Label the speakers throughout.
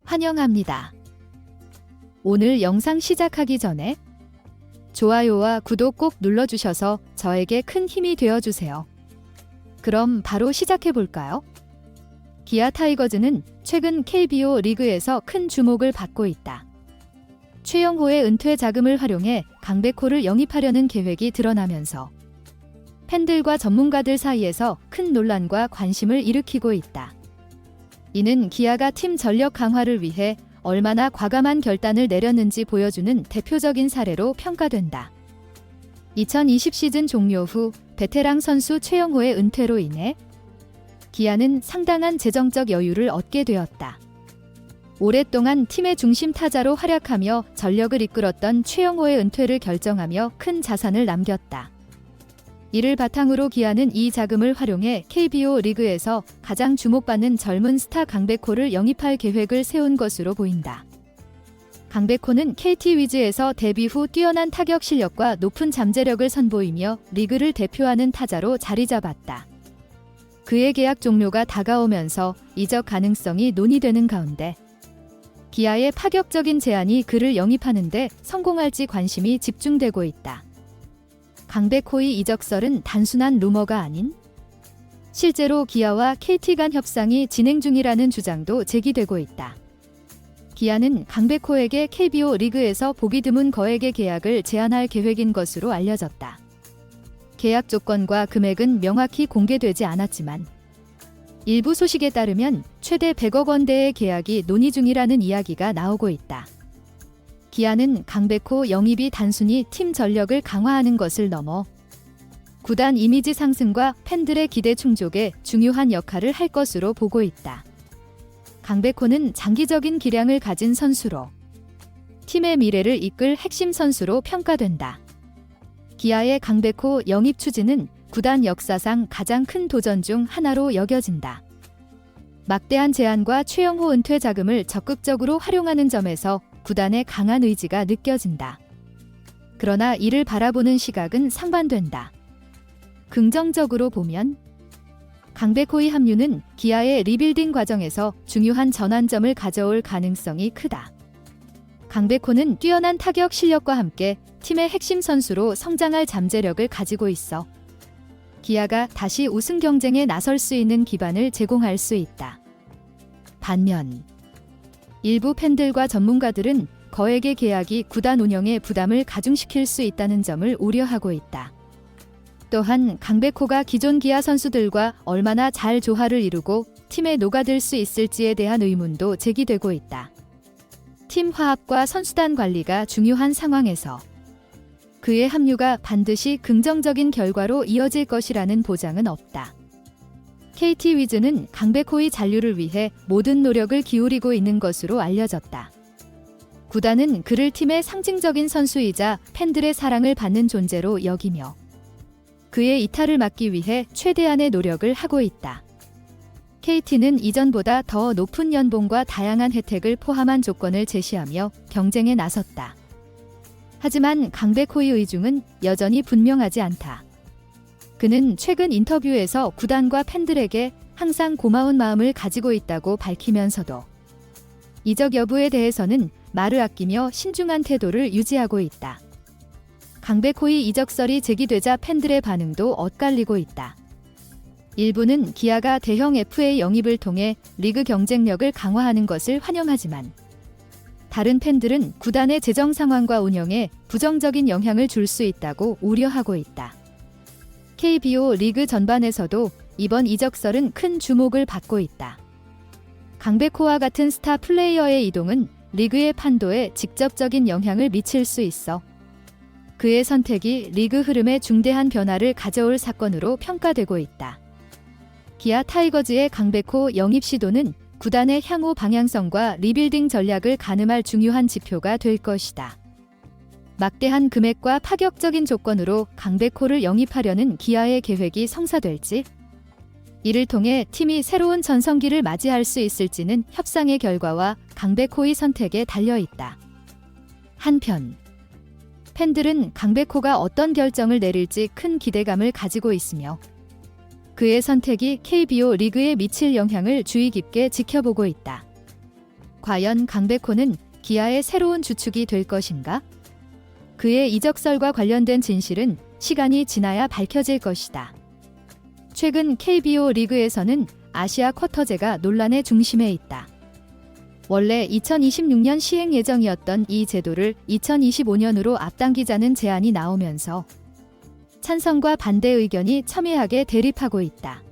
Speaker 1: 환영합니다. 오늘 영상 시작하기 전에 좋아요와 구독 꼭 눌러주셔서 저에게 큰 힘이 되어주세요. 그럼 바로 시작해볼까요? 기아 타이거즈는 최근 KBO 리그에서 큰 주목을 받고 있다. 최영호의 은퇴 자금을 활용해 강백호를 영입하려는 계획이 드러나면서 팬들과 전문가들 사이에서 큰 논란과 관심을 일으키고 있다. 이는 기아가 팀 전력 강화를 위해 얼마나 과감한 결단을 내렸는지 보여주는 대표적인 사례로 평가된다. 2020 시즌 종료 후 베테랑 선수 최영호의 은퇴로 인해 기아는 상당한 재정적 여유를 얻게 되었다. 오랫동안 팀의 중심 타자로 활약하며 전력을 이끌었던 최영호의 은퇴를 결정하며 큰 자산을 남겼다. 이를 바탕으로 기아는 이 자금을 활용해 KBO 리그에서 가장 주목받는 젊은 스타 강백호를 영입할 계획을 세운 것으로 보인다. 강백호는 KT 위즈에서 데뷔 후 뛰어난 타격 실력과 높은 잠재력을 선보이며 리그를 대표하는 타자로 자리 잡았다. 그의 계약 종료가 다가오면서 이적 가능성이 논의되는 가운데 기아의 파격적인 제안이 그를 영입하는 데 성공할지 관심이 집중되고 있다. 강백호의 이적설은 단순한 루머가 아닌 실제로 기아와 KT 간 협상이 진행 중이라는 주장도 제기되고 있다. 기아는 강백호에게 KBO 리그에서 보기 드문 거액의 계약을 제안할 계획인 것으로 알려졌다. 계약 조건과 금액은 명확히 공개되지 않았지만 일부 소식에 따르면 최대 100억 원대의 계약이 논의 중이라는 이야기가 나오고 있다. 기아는 강백호 영입이 단순히 팀 전력을 강화하는 것을 넘어 구단 이미지 상승과 팬들의 기대 충족에 중요한 역할을 할 것으로 보고 있다. 강백호는 장기적인 기량을 가진 선수로 팀의 미래를 이끌 핵심 선수로 평가된다. 기아의 강백호 영입 추진은 구단 역사상 가장 큰 도전 중 하나로 여겨진다. 막대한 제안과 최영호 은퇴 자금을 적극적으로 활용하는 점에서 구단의 강한 의지가 느껴진다. 그러나 이를 바라보는 시각은 상반된다. 긍정적으로 보면 강백호의 합류는 기아의 리빌딩 과정에서 중요한 전환점을 가져올 가능성이 크다. 강백호는 뛰어난 타격 실력과 함께 팀의 핵심 선수로 성장할 잠재력을 가지고 있어 기아가 다시 우승 경쟁에 나설 수 있는 기반을 제공할 수 있다. 반면 일부 팬들과 전문가들은 거액의 계약이 구단 운영에 부담을 가중시킬 수 있다는 점을 우려하고 있다. 또한 강백호가 기존 기아 선수들과 얼마나 잘 조화를 이루고 팀에 녹아들 수 있을지에 대한 의문도 제기되고 있다. 팀 화합과 선수단 관리가 중요한 상황에서 그의 합류가 반드시 긍정적인 결과로 이어질 것이라는 보장은 없다. KT 위즈는 강백호의 잔류를 위해 모든 노력을 기울이고 있는 것으로 알려졌다. 구단은 그를 팀의 상징적인 선수이자 팬들의 사랑을 받는 존재로 여기며 그의 이탈을 막기 위해 최대한의 노력을 하고 있다. KT는 이전보다 더 높은 연봉과 다양한 혜택을 포함한 조건을 제시하며 경쟁에 나섰다. 하지만 강백호의 의중은 여전히 분명하지 않다. 그는 최근 인터뷰에서 구단과 팬들에게 항상 고마운 마음을 가지고 있다고 밝히면서도 이적 여부에 대해서는 말을 아끼며 신중한 태도를 유지하고 있다. 강백호의 이적설이 제기되자 팬들의 반응도 엇갈리고 있다. 일부는 기아가 대형 FA 영입을 통해 리그 경쟁력을 강화하는 것을 환영하지만 다른 팬들은 구단의 재정 상황과 운영에 부정적인 영향을 줄 수 있다고 우려하고 있다. KBO 리그 전반에서도 이번 이적설은 큰 주목을 받고 있다. 강백호와 같은 스타 플레이어의 이동은 리그의 판도에 직접적인 영향을 미칠 수 있어 그의 선택이 리그 흐름에 중대한 변화를 가져올 사건으로 평가되고 있다. 기아 타이거즈의 강백호 영입 시도는 구단의 향후 방향성과 리빌딩 전략을 가늠할 중요한 지표가 될 것이다. 막대한 금액과 파격적인 조건으로 강백호를 영입하려는 기아의 계획이 성사될지, 이를 통해 팀이 새로운 전성기를 맞이할 수 있을지는 협상의 결과와 강백호의 선택에 달려있다. 한편 팬들은 강백호가 어떤 결정을 내릴지 큰 기대감을 가지고 있으며 그의 선택이 KBO 리그에 미칠 영향을 주의 깊게 지켜보고 있다. 과연 강백호는 기아의 새로운 주축이 될 것인가? 그의 이적설과 관련된 진실은 시간이 지나야 밝혀질 것이다. 최근 KBO 리그에서는 아시아 쿼터제가 논란의 중심에 있다. 원래 2026년 시행 예정이었던 이 제도를 2025년으로 앞당기자는 제안이 나오면서 찬성과 반대 의견이 첨예하게 대립하고 있다.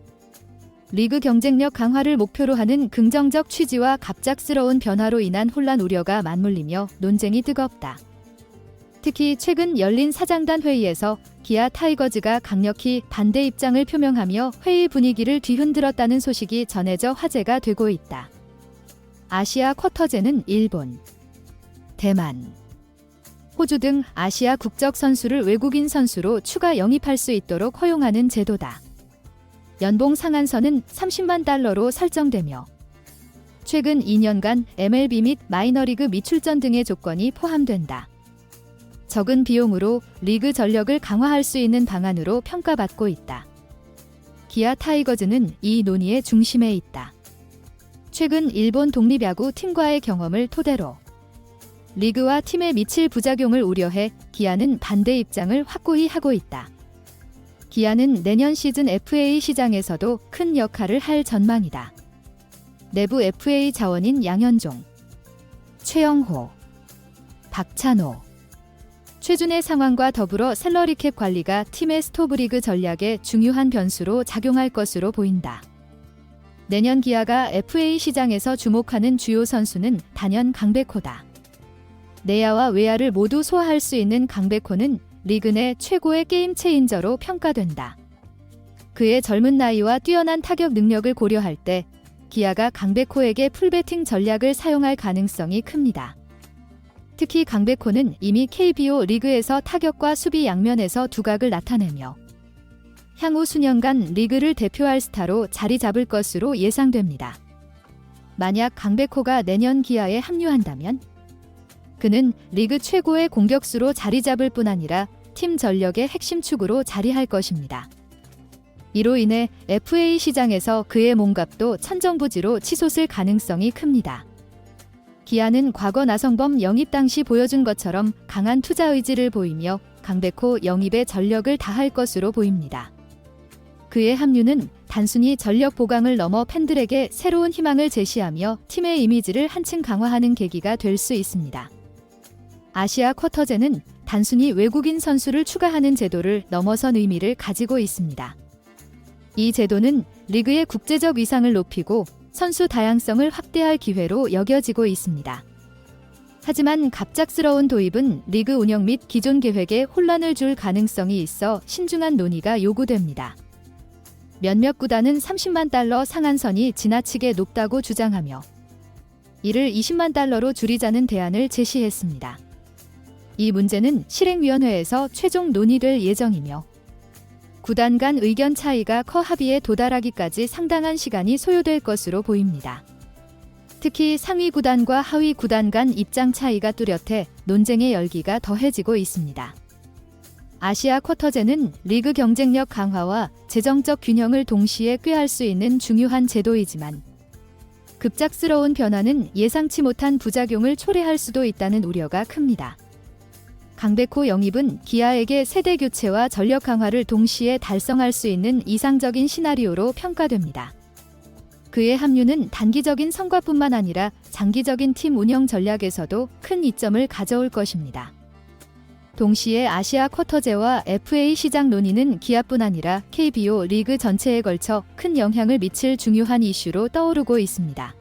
Speaker 1: 리그 경쟁력 강화를 목표로 하는 긍정적 취지와 갑작스러운 변화로 인한 혼란 우려가 맞물리며 논쟁이 뜨겁다. 특히 최근 열린 사장단 회의에서 기아 타이거즈가 강력히 반대 입장을 표명하며 회의 분위기를 뒤흔들었다는 소식이 전해져 화제가 되고 있다. 아시아 쿼터제는 일본, 대만, 호주 등 아시아 국적 선수를 외국인 선수로 추가 영입할 수 있도록 허용하는 제도다. 연봉 상한선은 30만 달러로 설정되며 최근 2년간 MLB 및 마이너리그 미출전 등의 조건이 포함된다. 적은 비용으로 리그 전력을 강화할 수 있는 방안으로 평가받고 있다. 기아 타이거즈는 이 논의의 중심에 있다. 최근 일본 독립야구 팀과의 경험을 토대로 리그와 팀에 미칠 부작용을 우려해 기아는 반대 입장을 확고히 하고 있다. 기아는 내년 시즌 FA 시장에서도 큰 역할을 할 전망이다. 내부 FA 자원인 양현종, 최영호, 박찬호, 최준의 상황과 더불어 셀러리캡 관리가 팀의 스토브리그 전략에 중요한 변수로 작용할 것으로 보인다. 내년 기아가 FA 시장에서 주목하는 주요 선수는 단연 강백호다. 내야와 외야를 모두 소화할 수 있는 강백호는 리그 내 최고의 게임 체인저로 평가된다. 그의 젊은 나이와 뛰어난 타격 능력을 고려할 때 기아가 강백호에게 풀배팅 전략을 사용할 가능성이 큽니다. 특히 강백호는 이미 KBO 리그에서 타격과 수비 양면에서 두각을 나타내며 향후 수년간 리그를 대표할 스타로 자리 잡을 것으로 예상됩니다. 만약 강백호가 내년 기아에 합류한다면 그는 리그 최고의 공격수로 자리 잡을 뿐 아니라 팀 전력의 핵심 축으로 자리할 것입니다. 이로 인해 FA 시장에서 그의 몸값도 천정부지로 치솟을 가능성이 큽니다. 기아는 과거 나성범 영입 당시 보여준 것처럼 강한 투자 의지를 보이며 강백호 영입에 전력을 다할 것으로 보입니다. 그의 합류는 단순히 전력 보강을 넘어 팬들에게 새로운 희망을 제시하며 팀의 이미지를 한층 강화하는 계기가 될 수 있습니다. 아시아 쿼터제는 단순히 외국인 선수를 추가하는 제도를 넘어선 의미를 가지고 있습니다. 이 제도는 리그의 국제적 위상을 높이고 선수 다양성을 확대할 기회로 여겨지고 있습니다. 하지만 갑작스러운 도입은 리그 운영 및 기존 계획에 혼란을 줄 가능성이 있어 신중한 논의가 요구됩니다. 몇몇 구단은 30만 달러 상한선이 지나치게 높다고 주장하며 이를 20만 달러로 줄이자는 대안을 제시했습니다. 이 문제는 실행위원회에서 최종 논의될 예정이며 구단 간 의견 차이가 커 합의에 도달하기까지 상당한 시간이 소요될 것으로 보입니다. 특히 상위 구단과 하위 구단 간 입장 차이가 뚜렷해 논쟁의 열기가 더해지고 있습니다. 아시아 쿼터제는 리그 경쟁력 강화와 재정적 균형을 동시에 꾀할 수 있는 중요한 제도이지만 급작스러운 변화는 예상치 못한 부작용을 초래할 수도 있다는 우려가 큽니다. 강백호 영입은 기아에게 세대 교체와 전력 강화를 동시에 달성할 수 있는 이상적인 시나리오로 평가됩니다. 그의 합류는 단기적인 성과뿐만 아니라 장기적인 팀 운영 전략에서도 큰 이점을 가져올 것입니다. 동시에 아시아 쿼터제와 FA 시장 논의는 기아뿐 아니라 KBO 리그 전체에 걸쳐 큰 영향을 미칠 중요한 이슈로 떠오르고 있습니다.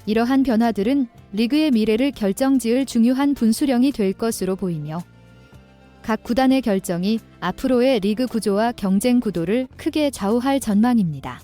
Speaker 1: 이러한 변화들은 리그의 미래를 결정지을 중요한 분수령이 될 것으로 보이며 각 구단의 결정이 앞으로의 리그 구조와 경쟁 구도를 크게 좌우할 전망입니다.